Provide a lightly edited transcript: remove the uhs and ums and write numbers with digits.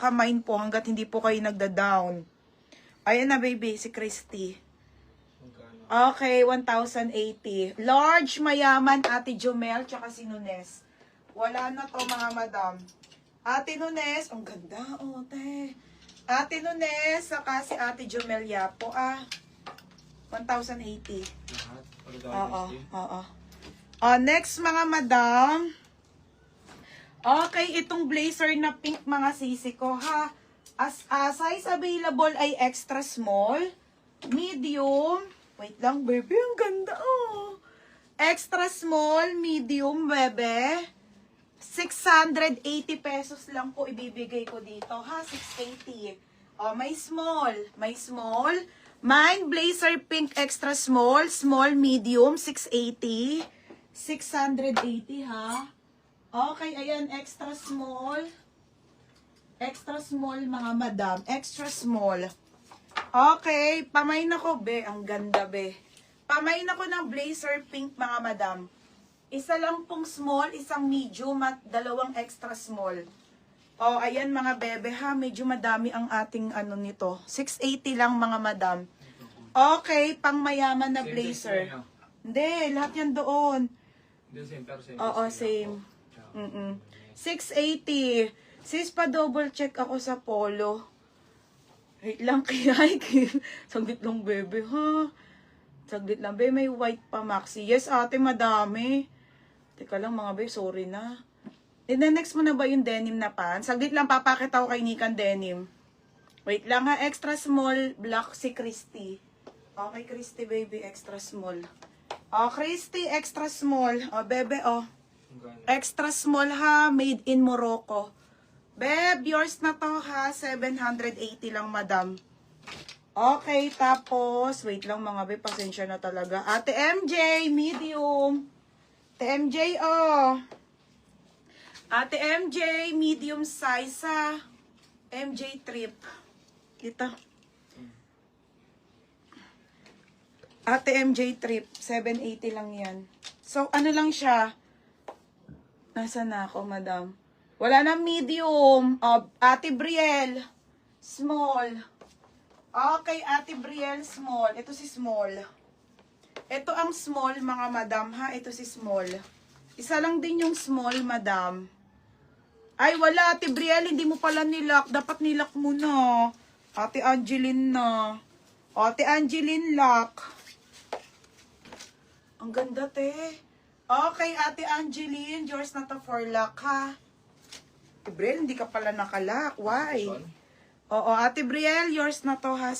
ha, mine po hanggat hindi po kayo nagda-down. Ayan na baby, si Christy. Okay, 1,080. Large, mayaman, Ate Jomel, tsaka si Nunes. Wala na to mga madam. Ate Nunes, ang ganda, oh, te. Ate Nunes, saka si Ate Jomel Yapo, 1,080. Oo. Next mga madam. Okay, itong blazer na pink mga sisi ko, ha. Size available ay extra small, medium. Wait lang, baby, ang ganda, oh. Extra small, medium, bebe. 680 pesos lang po ibibigay ko dito, ha? 680. May small. Mine, blazer pink extra small, medium, 680. 680, ha? Okay, ayan, extra small. Extra small, mga madam. Extra small. Okay, pamain ako, be. Ang ganda, be. Pamain ako ng blazer pink, mga madam. Isa lang pong small, isang medium at dalawang extra small. Ayan mga bebe, ha. Medyo madami ang ating ano nito. 680 lang, mga madam. Okay, pang mayaman na blazer. Hindi, lahat yan doon. Oo, same. 680. Sis, pa double check ako sa polo. Wait lang, kaya saglit lang, bebe, ha? Saglit lang, bebe. May white pa, maxi. Yes, ate, madami. Teka lang, mga bebe, sorry na. Next mo na ba yung denim na pants? Saglit lang, papakita ko kay Nikan denim. Wait lang, ha? Extra small, black si Christy. Okay, Christy, baby, extra small. Christy, extra small. Bebe, extra small, ha? Made in Morocco. Beb, yours na to, ha? 780 lang, madam. Okay, tapos, wait lang mga beb, pasensya na talaga. Ate MJ, medium. Ate MJ, Ate MJ, medium size, ha? MJ trip. Dito. Ate MJ trip, 780 lang yan. So, ano lang siya? Nasaan na ako, madam? Wala na medium. Ate Brielle, small. Okay, Ate Brielle, small. Ito si small. Ito ang small, mga madam, ha? Ito si small. Isa lang din yung small, madam. Ay, wala, Ate Brielle, hindi mo pala nilock. Dapat nilock mo na. Ate Angeline na. Ate Angeline, lock. Ang ganda, te. Okay, Ate Angeline, yours na to for lock, ha? Ate Brielle, hindi ka pala nakalock. Why? Oo, Ate Brielle, yours na to, ha?